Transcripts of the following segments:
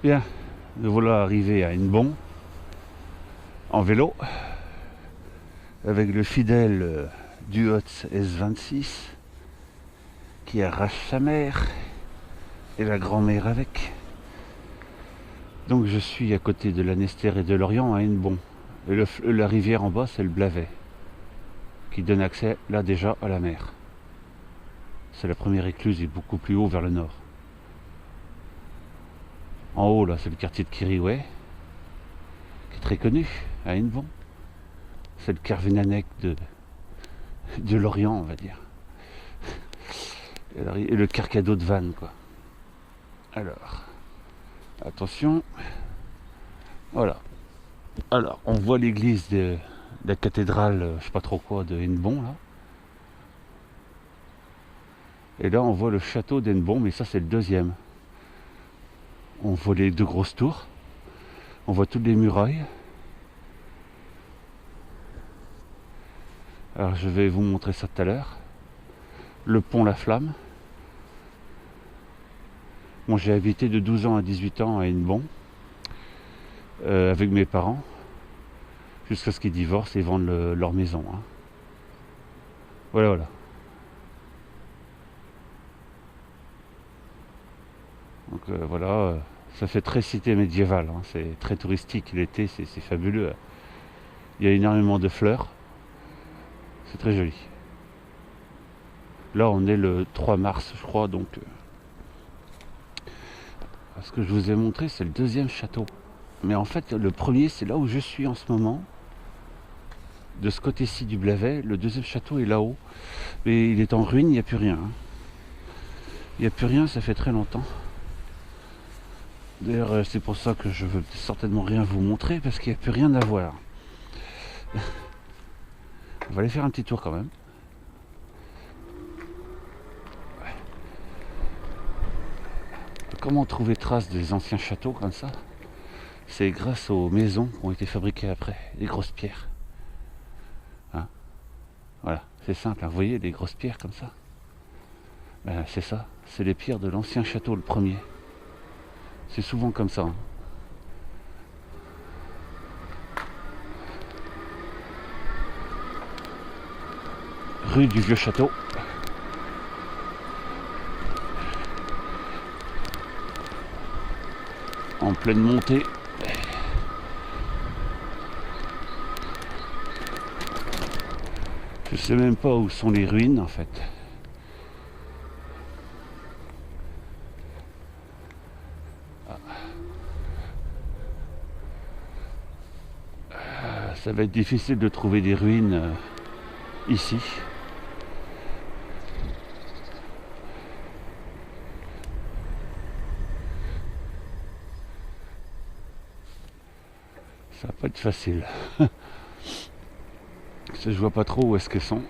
Bien, nous voilà arrivés à Hennebont en vélo avec le fidèle Duotz S26 qui arrache sa mère et la grand-mère avec. Donc je suis à côté de l'Annester et de Lorient à Hennebont. Et la rivière en bas, c'est le Blavet qui donne accès là déjà à la mer. C'est la première écluse et beaucoup plus haut vers le nord. En haut là, c'est le quartier de Kirioué qui est très connu à Hennebont. C'est le Kervénanec de Lorient, on va dire. Et le Carcado de Vannes, quoi. Alors, attention. Voilà. Alors, on voit l'église de la cathédrale, je sais pas trop quoi, de Hennebont, là. Et là, on voit le château d'Hennebont, mais ça, c'est le deuxième. On voit les deux grosses tours. On voit toutes les murailles. Alors, je vais vous montrer ça tout à l'heure. Le pont La Flamme. Moi, j'ai habité de 12 ans à 18 ans à Hennebont, avec mes parents, jusqu'à ce qu'ils divorcent et vendent leur maison. Hein. Voilà, voilà. Donc voilà, ça fait très cité médiévale, hein. C'est très touristique l'été, c'est fabuleux. Il y a énormément de fleurs, c'est très joli. Là, on est le 3 mars, je crois, donc... ce que je vous ai montré, c'est le deuxième château. Mais en fait, le premier, c'est là où je suis en ce moment. De ce côté-ci du Blavet, le deuxième château est là-haut. Mais il est en ruine, il n'y a plus rien. Hein. Il n'y a plus rien, ça fait très longtemps. D'ailleurs, c'est pour ça que je veux certainement rien vous montrer, parce qu'il n'y a plus rien à voir. On va aller faire un petit tour quand même. Comment trouver trace des anciens châteaux comme ça? C'est grâce aux maisons qui ont été fabriquées après, les grosses pierres. Hein, voilà, c'est simple, hein. Vous voyez les grosses pierres comme ça? Ben, c'est ça, c'est les pierres de l'ancien château, le premier. C'est souvent comme ça. Hein. Rue du Vieux Château. En pleine montée. Je sais même pas où sont les ruines en fait. Ça va être difficile de trouver des ruines ici. Ça va pas être facile. Je vois pas trop où est-ce qu'elles sont.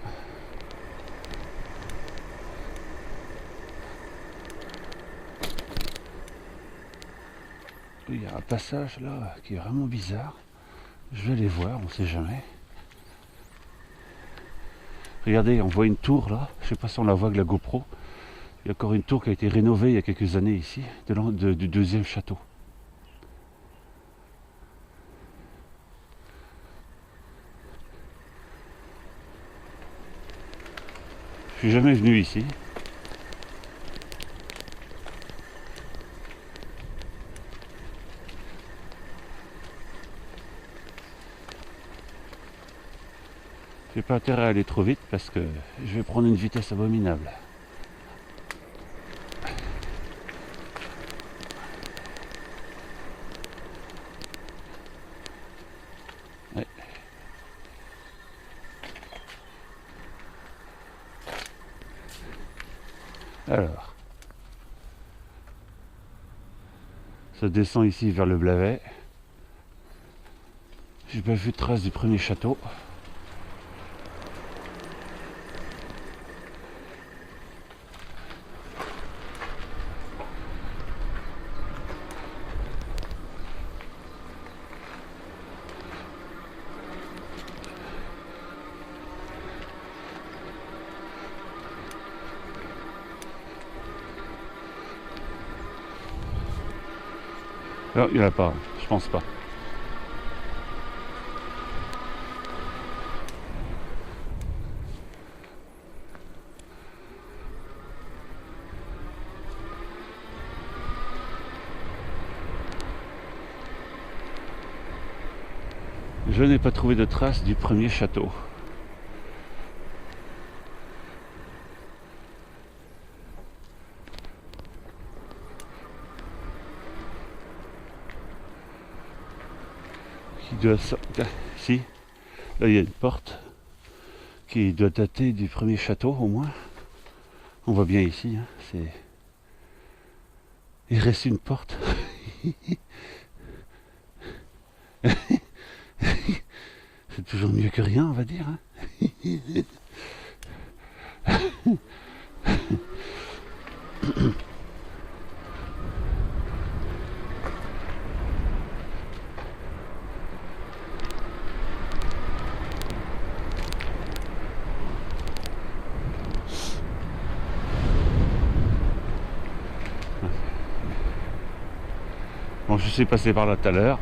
Il y a un passage là qui est vraiment bizarre. Je vais aller voir, on sait jamais. Regardez, on voit une tour là. Je sais pas si on la voit avec la GoPro. Il y a encore une tour qui a été rénovée il y a quelques années ici, du deuxième château. Je suis jamais venu ici. J'ai pas intérêt à aller trop vite parce que je vais prendre une vitesse abominable. Ouais. Alors, ça descend ici vers le Blavet. J'ai pas vu de trace du premier château. Non, il n'y en a pas, je pense pas. Je n'ai pas trouvé de traces du premier château. Qui doit... Si, là il y a une porte qui doit dater du premier château au moins. On voit bien ici, hein, c'est... Il reste une porte. C'est toujours mieux que rien, on va dire. Hein. Bon, je suis passé par là tout à l'heure.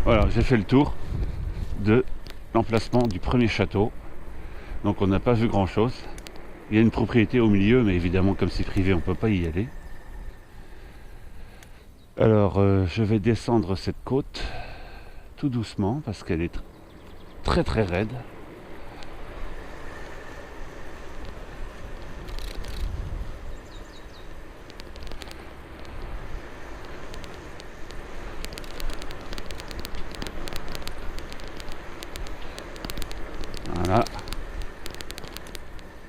Voilà, j'ai fait le tour de l'emplacement du premier château. Donc on n'a pas vu grand chose. Il y a une propriété au milieu, mais évidemment comme c'est privé, on ne peut pas y aller. Alors je vais descendre cette côte tout doucement parce qu'elle est très très raide. Voilà.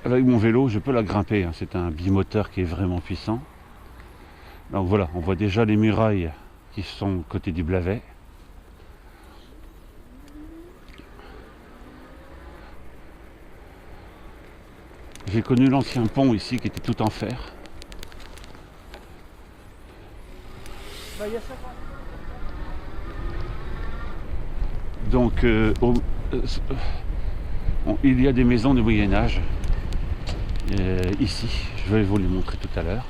Avec mon vélo, je peux la grimper. Hein. C'est un bimoteur qui est vraiment puissant. Donc voilà, on voit déjà les murailles qui sont côté du Blavet. J'ai connu l'ancien pont ici qui était tout en fer. Donc il y a des maisons du Moyen-Âge ici. Je vais vous les montrer tout à l'heure.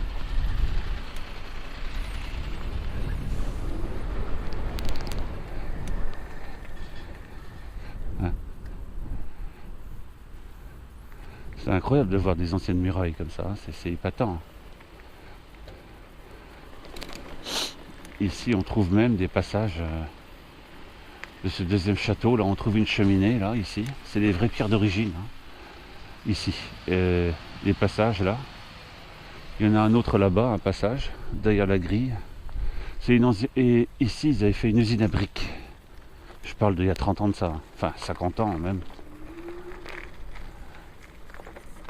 C'est incroyable de voir des anciennes murailles comme ça, c'est épatant. Ici on trouve même des passages de ce deuxième château. Là on trouve une cheminée, là, ici. C'est des vraies pierres d'origine. Hein. Ici. Les passages là. Il y en a un autre là-bas, un passage, derrière la grille. Et ici ils avaient fait une usine à briques. Je parle d'il y a 30 ans de ça. Hein. Enfin 50 ans même.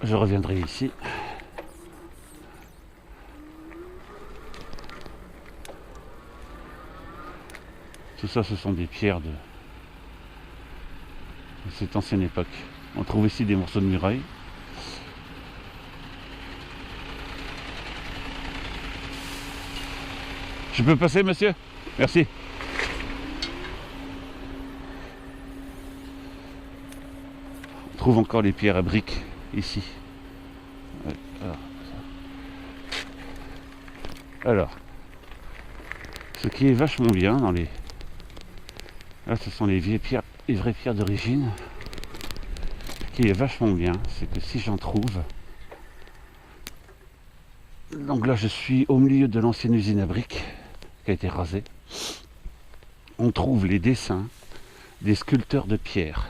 Je reviendrai ici. Tout ça, ce sont des pierres de cette ancienne époque. On trouve ici des morceaux de muraille. Je peux passer, monsieur? Merci. On trouve encore les pierres à briques ici. Alors, ce qui est vachement bien dans les... Là, ce sont les vieilles pierres, les vraies pierres d'origine. Ce qui est vachement bien, c'est que si j'en trouve... Donc là, je suis au milieu de l'ancienne usine à briques qui a été rasée. On trouve les dessins des sculpteurs de pierre.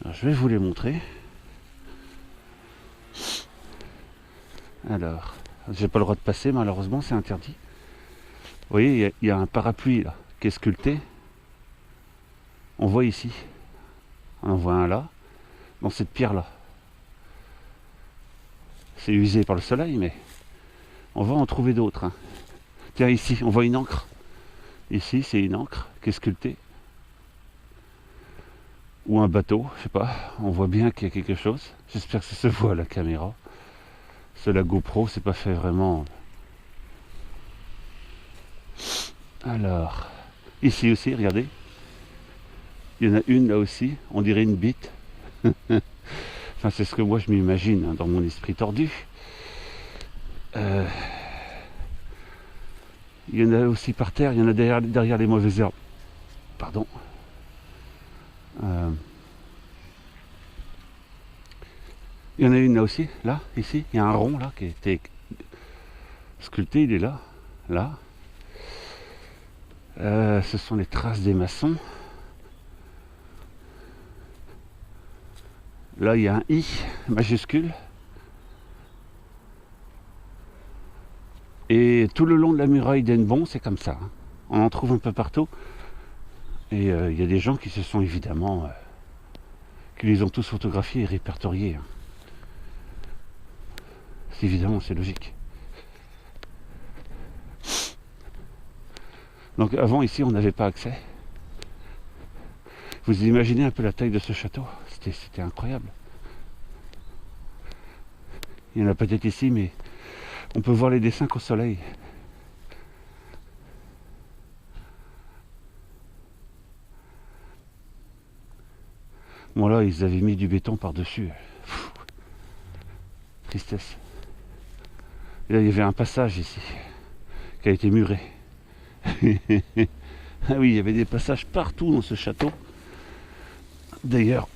Alors, je vais vous les montrer. Alors, j'ai pas le droit de passer, malheureusement, c'est interdit. Vous voyez, il y a un parapluie là qui est sculpté. On voit ici, on en voit un là, dans cette pierre là. C'est usé par le soleil, mais on va en trouver d'autres. Hein. Tiens, ici, on voit une encre. Ici, c'est une encre qui est sculptée. ou un bateau, je sais pas. On voit bien qu'il y a quelque chose. J'espère que ça se voit à la caméra. C'est la GoPro, c'est pas fait vraiment. Alors, ici aussi, regardez. Il y en a une là aussi, on dirait une bite. Enfin, c'est ce que moi je m'imagine hein, dans mon esprit tordu. Il y en a aussi par terre, il y en a derrière les mauvaises herbes. Pardon. Il y en a une là aussi, là, ici. Il y a un rond là qui a été sculpté, il est là. Là. Ce sont les traces des maçons. Là, il y a un I majuscule. Et tout le long de la muraille d'Hennebont, c'est comme ça. Hein. On en trouve un peu partout. Et il y a des gens qui se sont évidemment... qui les ont tous photographiés et répertoriés. Hein. Évidemment, c'est logique. Donc avant, ici, on n'avait pas accès. Vous imaginez un peu la taille de ce château? C'était incroyable. Il y en a peut-être ici, mais on peut voir les dessins qu'au soleil. Bon là, ils avaient mis du béton par-dessus. Tristesse. Et là, il y avait un passage ici, qui a été muré. Ah oui, il y avait des passages partout dans ce château. D'ailleurs,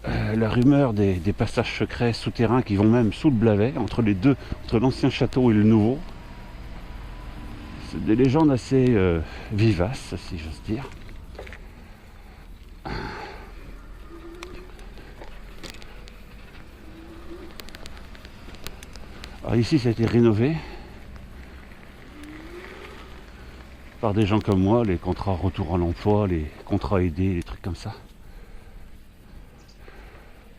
la rumeur des passages secrets souterrains qui vont même sous le Blavet, entre les deux, entre l'ancien château et le nouveau, c'est des légendes assez vivaces, si j'ose dire. Alors ici, ça a été rénové par des gens comme moi, les contrats retour à l'emploi, les contrats aidés, les trucs comme ça.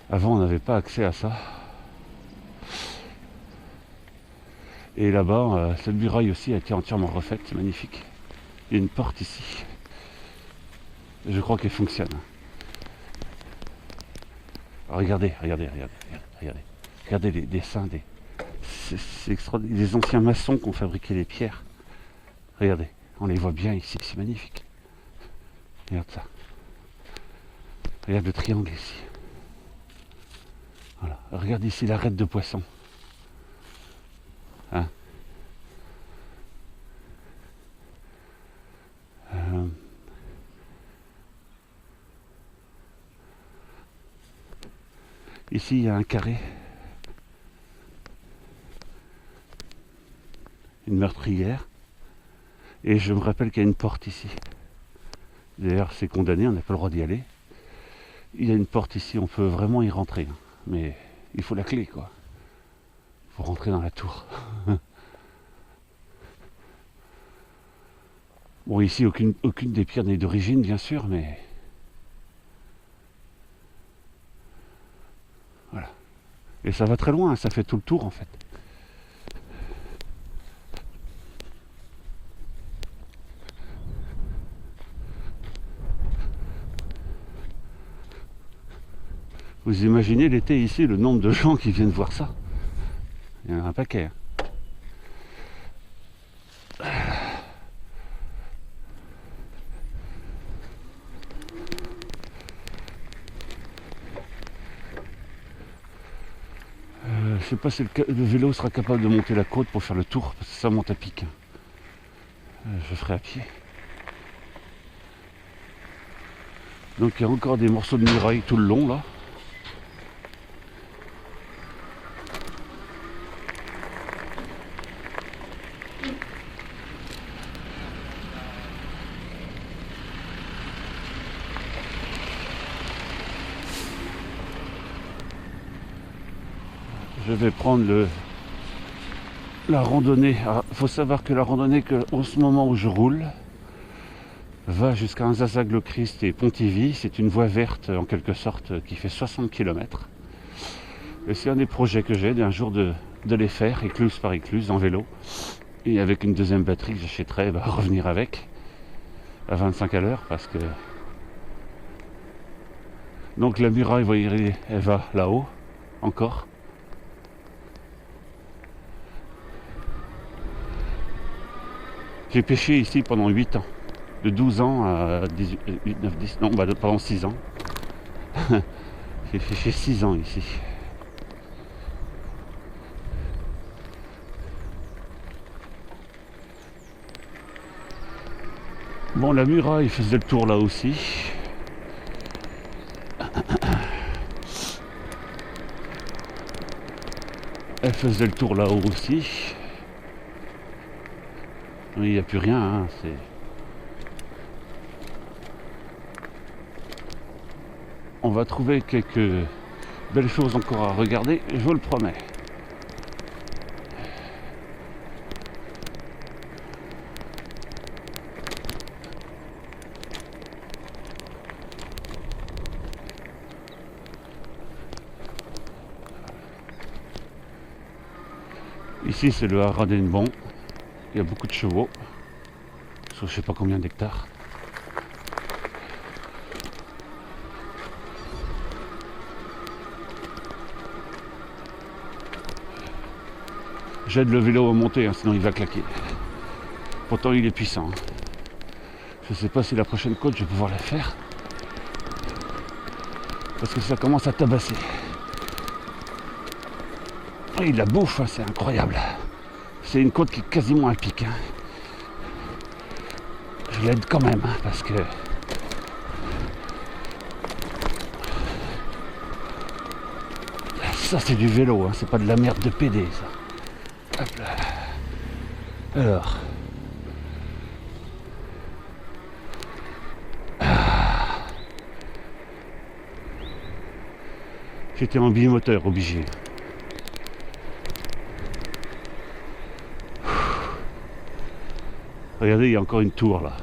Avant, on n'avait pas accès à ça. Et là-bas, cette muraille aussi a été entièrement refaite, c'est magnifique. Il y a une porte ici. Je crois qu'elle fonctionne. Alors, regardez. Regardez les dessins c'est extraordinaire. Des anciens maçons qui ont fabriqué les pierres. Regardez, on les voit bien ici, c'est magnifique. Regarde ça. Regarde le triangle ici. Voilà. Regarde ici l'arête de poisson. Hein? Ici, il y a un carré. Une meurtrière. Et je me rappelle qu'il y a une porte ici. D'ailleurs, c'est condamné, on n'a pas le droit d'y aller. Il y a une porte ici, on peut vraiment y rentrer. Hein. Mais il faut la clé, quoi. Il faut rentrer dans la tour. Bon, ici, aucune des pierres n'est d'origine, bien sûr, mais... Voilà. Et ça va très loin, hein, ça fait tout le tour, en fait. Vous imaginez l'été ici, le nombre de gens qui viennent voir ça? Il y en a un paquet. Hein. Je sais pas si le vélo sera capable de monter la côte pour faire le tour, parce que ça monte à pic. Je ferai à pied. Donc il y a encore des morceaux de muraille tout le long là. Je vais prendre la randonnée. Il faut savoir que la randonnée en ce moment où je roule va jusqu'à Anzazag-le-Christ et Pontivy. C'est une voie verte en quelque sorte qui fait 60 km. Et c'est un des projets que j'ai d'un jour de les faire, écluse par écluse, en vélo. Et avec une deuxième batterie que j'achèterai, revenir avec à 25 à l'heure parce que Donc la muraille, vous voyez, elle va là-haut, encore. J'ai pêché ici pendant 8 ans. De 12 ans à 18, 8, 9, 10, non, bah, pendant 6 ans. J'ai pêché 6 ans ici. Bon, la muraille faisait le tour là aussi. Elle faisait le tour là-haut aussi. Mais il n'y a plus rien, hein, c'est... On va trouver quelques belles choses encore à regarder, je vous le promets. Ici c'est le haras d'Hennebont. Il y a beaucoup de chevaux. Sur je sais pas combien d'hectares. J'aide le vélo à monter, hein, sinon il va claquer. Pourtant il est puissant. Hein. Je sais pas si la prochaine côte je vais pouvoir la faire. Parce que ça commence à tabasser. Et il la bouffe, hein, c'est incroyable. C'est une côte qui est quasiment à pic. Hein. Je l'aide quand même, hein, parce que... Ça c'est du vélo, hein, c'est pas de la merde de PD ça. Hop là. Alors... J'étais en bimoteur obligé. Regardez, il y a encore une tour là.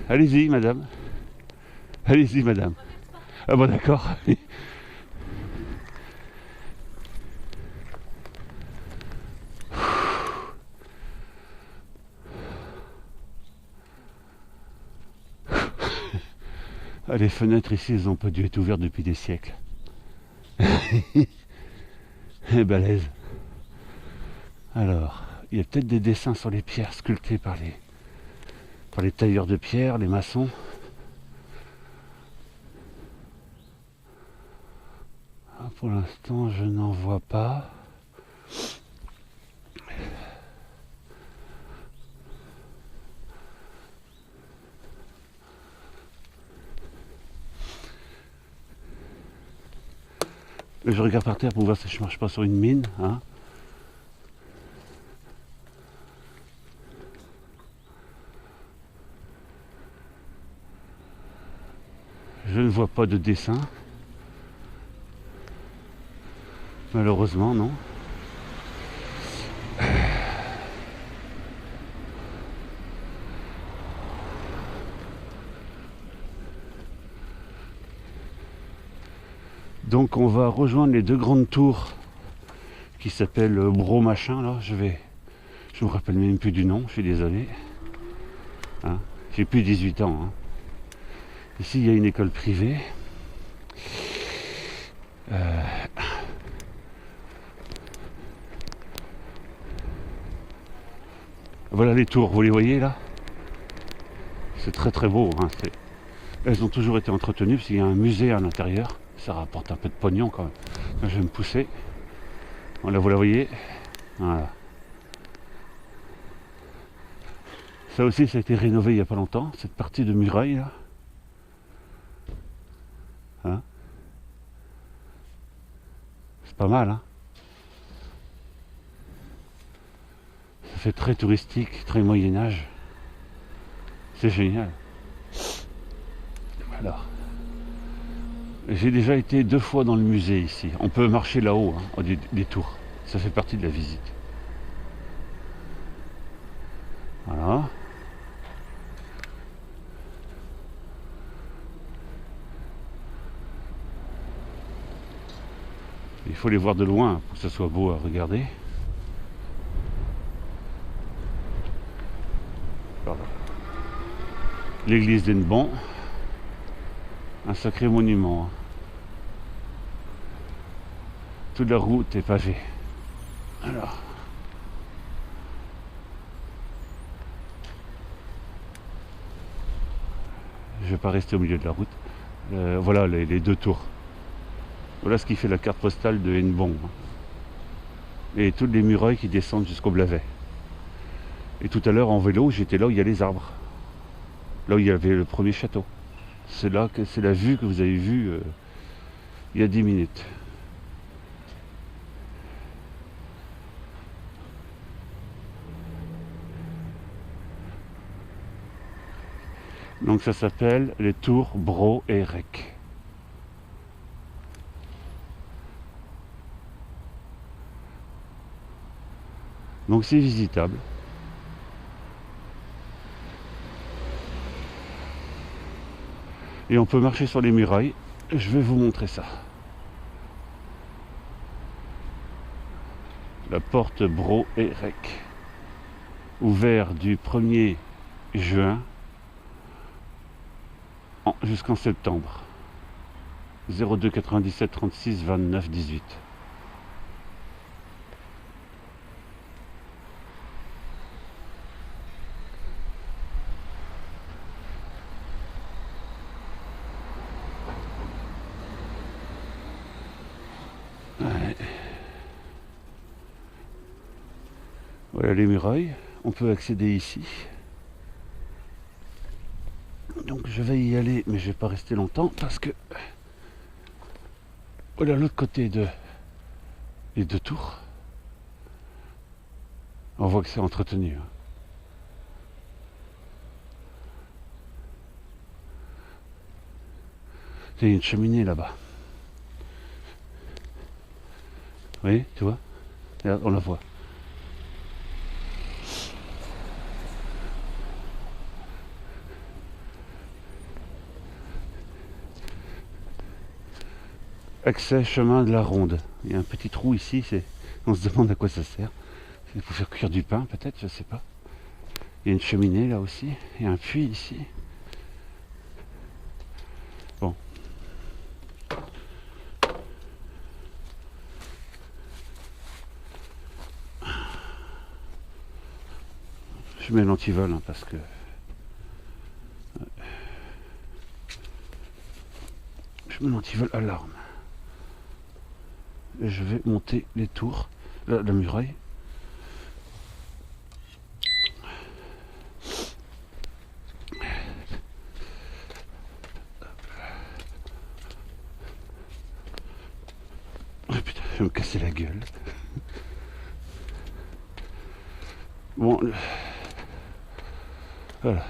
Allez-y, madame. Allez-y, madame. Ah bon, d'accord. Ah, les fenêtres ici, elles n'ont pas dû être ouvertes depuis des siècles. Et balèze. Alors, il y a peut-être des dessins sur les pierres sculptées par les tailleurs de pierre, les maçons. Ah, pour l'instant, je n'en vois pas. Je regarde par terre pour voir si je ne marche pas sur une mine. Hein. Je ne vois pas de dessin. Malheureusement, non. Donc on va rejoindre les deux grandes tours qui s'appellent Bro Machin là. Je me rappelle même plus du nom, je suis désolé. Hein, j'ai plus 18 ans. Hein. Ici il y a une école privée. Voilà les tours, vous les voyez là? C'est très très beau. Hein. Elles ont toujours été entretenues parce qu'il y a un musée à l'intérieur. Ça rapporte un peu de pognon quand même. Là, je vais me pousser. Voilà, vous la voyez. Voilà. Ça aussi, ça a été rénové il n'y a pas longtemps, cette partie de muraille là. Hein, c'est pas mal, hein. Ça fait très touristique, très Moyen-Âge. C'est génial. Alors. J'ai déjà été 2 fois dans le musée ici. On peut marcher là-haut, hein, des tours. Ça fait partie de la visite. Voilà. Il faut les voir de loin pour que ça soit beau à regarder. L'église d'Hennebont. Un sacré monument. Toute la route est pavée. Alors. Je vais pas rester au milieu de la route. Voilà les deux tours. Voilà ce qui fait la carte postale de Hennebont. Et toutes les murailles qui descendent jusqu'au Blavet. Et tout à l'heure en vélo, j'étais là où il y a les arbres. Là où il y avait le premier château. C'est là que c'est la vue que vous avez vue il y a 10 minutes. Donc ça s'appelle les tours Bro et Rec. Donc c'est visitable. Et on peut marcher sur les murailles. Je vais vous montrer ça. La porte Bro et Rec. Ouvert du 1er juin jusqu'en septembre. 02 97 36 29 18. Ouais. Voilà les murailles. On peut accéder ici. Donc je vais y aller, mais je vais pas rester longtemps parce que voilà l'autre côté de les deux tours. On voit que c'est entretenu. Il y a une cheminée là-bas. Oui, tu vois? Regarde, on la voit. Accès chemin de la Ronde. Il y a un petit trou ici, on se demande à quoi ça sert. C'est pour faire cuire du pain peut-être, je sais pas. Il y a une cheminée là aussi, il y a un puits ici. Bon. Je mets l'antivol hein, parce que je mets l'antivol alarme. Et je vais monter les tours, la muraille. Oh putain, je vais me casser la gueule. Bon, voilà. Voilà.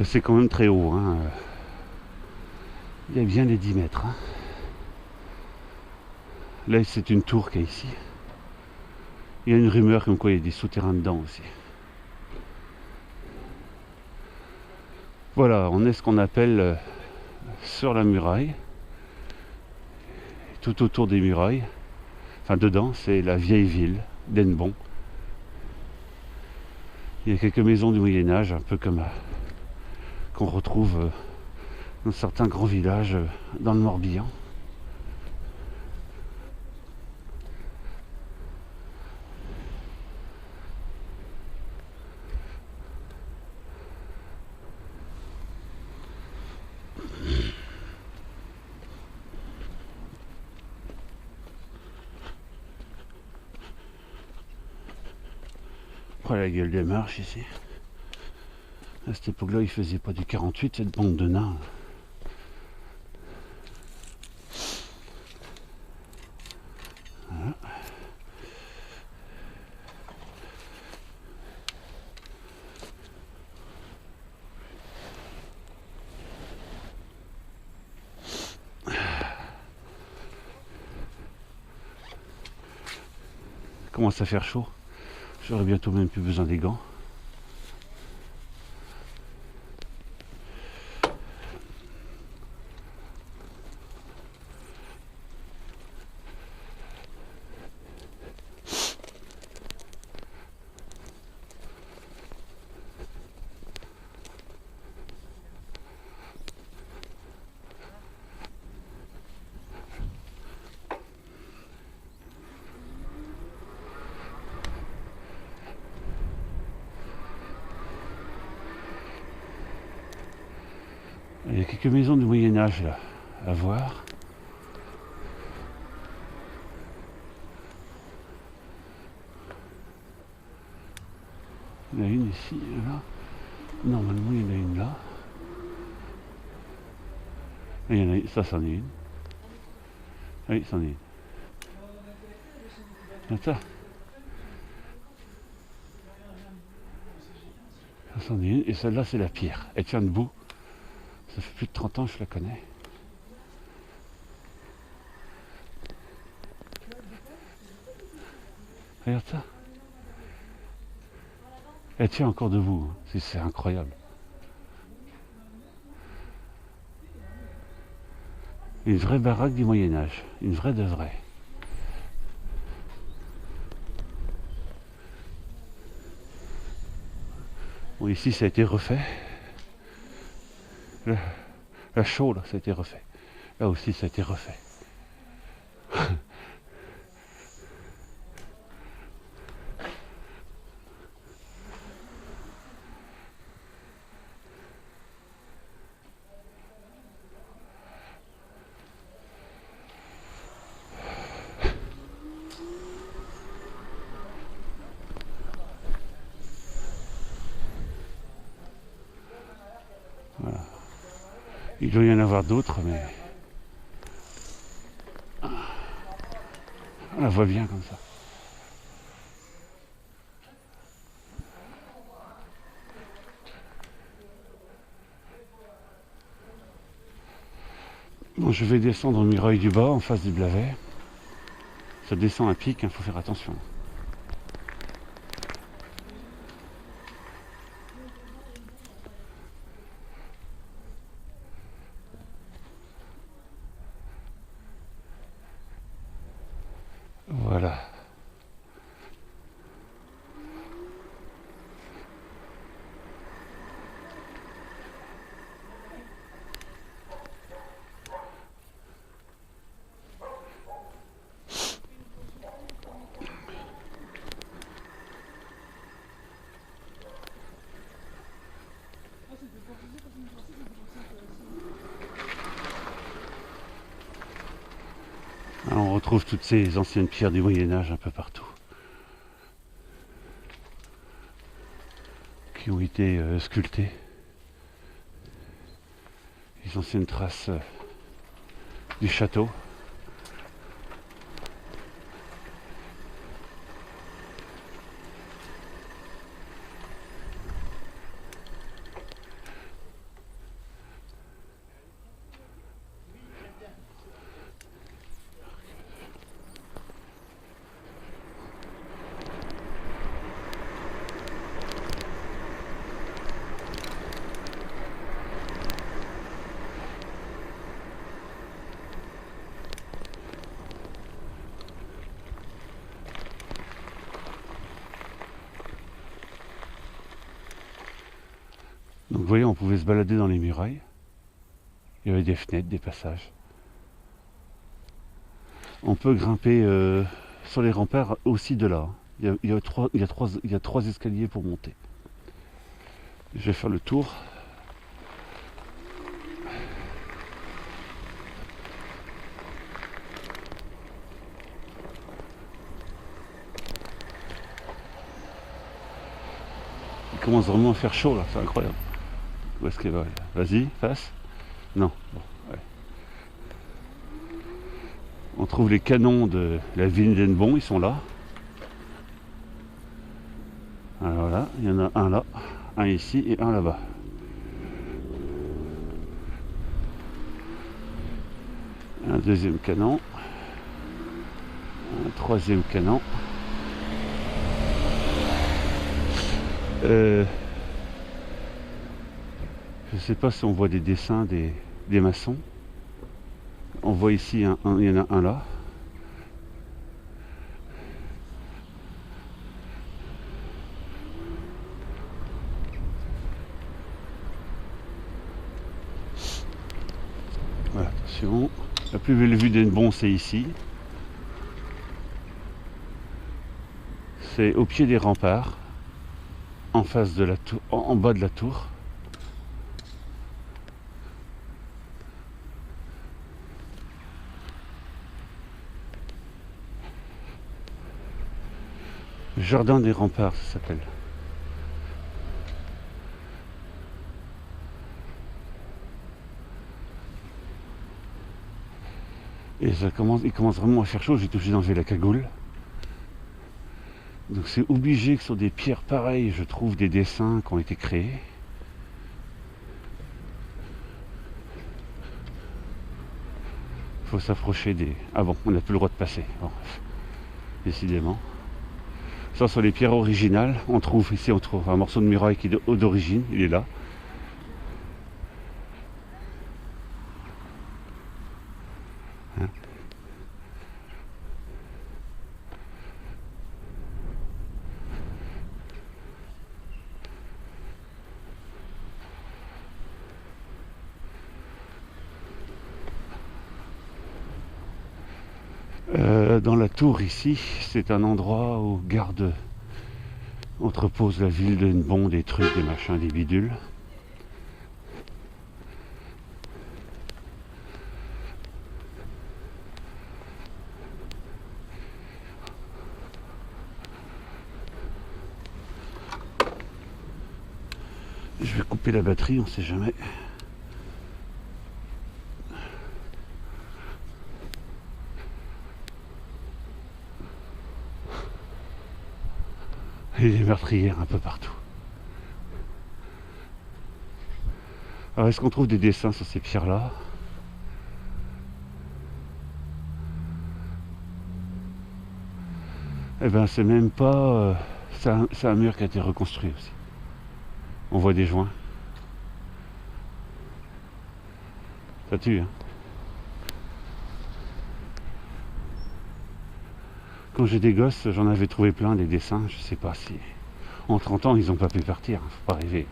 C'est quand même très haut. Hein. Il y a bien les 10 mètres. Hein. Là, c'est une tour qui est ici. Il y a une rumeur comme quoi il y a des souterrains dedans aussi. Voilà, on est ce qu'on appelle sur la muraille. Tout autour des murailles, enfin dedans, c'est la vieille ville d'Hennebont. Il y a quelques maisons du Moyen-Âge, un peu comme qu'on retrouve dans certains grands villages dans le Morbihan. Après la gueule des marches ici. À cette époque-là, il faisait pas du 48, cette bande de nains. Voilà. Commence à faire chaud. J'aurais bientôt même plus besoin des gants. Il y a quelques maisons du Moyen-Âge là à voir. Il y en a une ici, là. Normalement, il y en a une là. Et il y en a une, ça, c'en est une. Oui, c'en est une. Attends. Ça, c'en est une. Et celle-là, c'est la pire. Elle tient debout. Ça fait plus de 30 ans que je la connais. Regarde ça. Elle tient encore debout. C'est incroyable. Une vraie baraque du Moyen-Âge. Une vraie de vraie. Bon, ici, ça a été refait. La chaux, là, ça a été refait. Là aussi, ça a été refait. Voilà. Il doit y en avoir d'autres, mais on la voit bien comme ça. Bon, je vais descendre au Muraille du Bas, en face du Blavet. Ça descend à pic, il faut faire attention. Voilà. Alors, on retrouve toutes ces anciennes pierres du Moyen-Âge un peu partout. Qui ont été sculptées. Les anciennes traces du château. Donc vous voyez, on pouvait se balader dans les murailles. Il y avait des fenêtres, des passages. On peut grimper sur les remparts aussi de là. Il y a trois escaliers pour monter. Je vais faire le tour. commence vraiment à faire chaud là, c'est incroyable. Où est-ce qu'elle va? Vas-y, passe. Non. Bon, ouais. On trouve les canons de la ville d'Hennebont, ils sont là. Alors là, il y en a un là, un ici et un là-bas. Un deuxième canon. Un troisième canon. Je ne sais pas si on voit des dessins des maçons. On voit ici, il y en a un là. Voilà, attention. La plus belle vue d'Hennebont, c'est ici. C'est au pied des remparts, en face de la tour, en bas de la tour. Jardin des remparts, ça s'appelle. Et il commence vraiment à faire chaud, j'ai obligé d'enlever la cagoule. Donc c'est obligé que sur des pierres pareilles, je trouve des dessins qui ont été créés. Il faut s'approcher des... Ah bon, on n'a plus le droit de passer. Bon, décidément. Ça, sur les pierres originales, on trouve un morceau de muraille qui est d'origine, il est là. Hein? Dans la tour ici, c'est un endroit où garde entrepose la ville d'Hennebont, des trucs, des machins, des bidules. Je vais couper la batterie, on sait jamais. Et des meurtrières un peu partout. Alors est-ce qu'on trouve des dessins sur ces pierres-là? Eh ben c'est même pas... c'est un mur qui a été reconstruit aussi. On voit des joints. Ça tue, hein. Quand j'ai des gosses, j'en avais trouvé plein des dessins, je sais pas si... En 30 ans, ils n'ont pas pu partir, hein, faut pas rêver.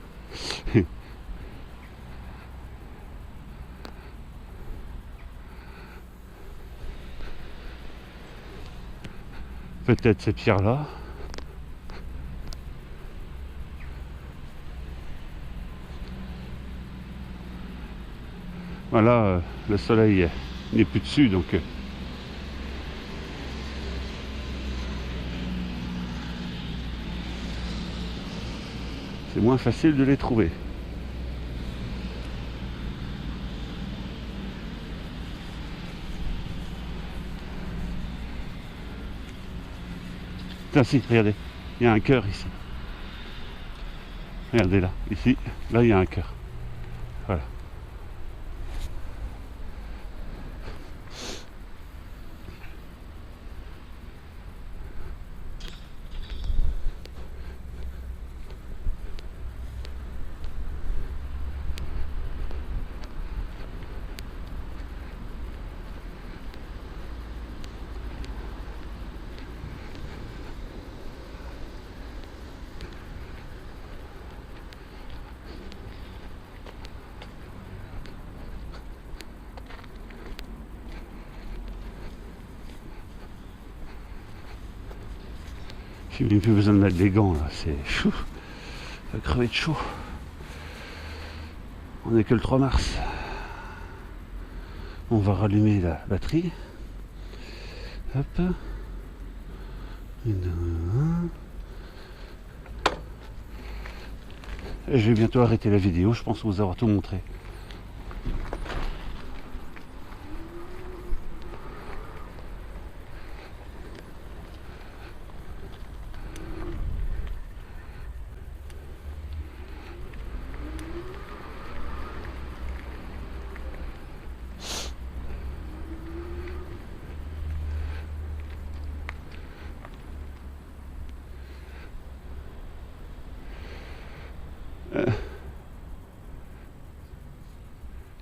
Peut-être ces pierres-là. Voilà, le soleil n'est plus dessus, donc... c'est moins facile de les trouver. Tiens, si, regardez, il y a un cœur ici. Regardez là, ici, là il y a un cœur. Voilà. J'ai même plus besoin de mettre des gants là, c'est chou. Ça va crever de chaud. On n'est que le 3 mars. On va rallumer la batterie. Hop. Et je vais bientôt arrêter la vidéo, je pense vous avoir tout montré.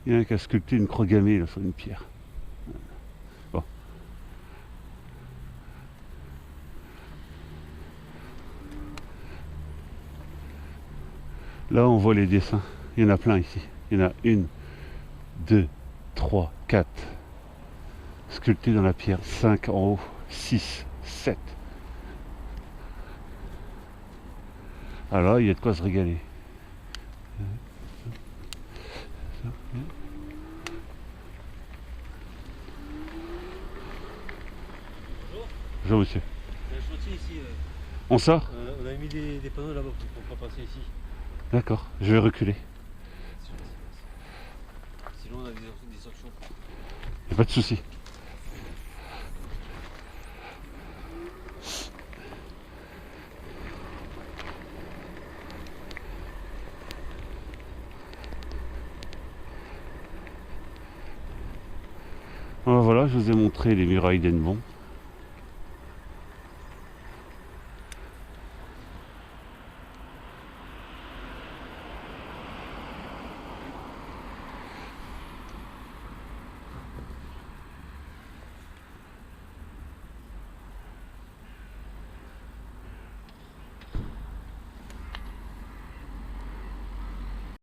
Il y en a qui a sculpté une croix gammée là, sur une pierre. Bon. Là, on voit les dessins. Il y en a plein ici. Il y en a 1, 2, 3, 4. Sculptés dans la pierre. 5 en haut. 6, 7. Alors, il y a de quoi se régaler. Bonjour monsieur. Il y a un chantier ici. On sort? On a mis des panneaux là-bas pour pas passer ici. D'accord, je vais reculer. Sinon on a des sanctions. Il n'y a pas de souci. Voilà, je vous ai montré les murailles d'Hennebont.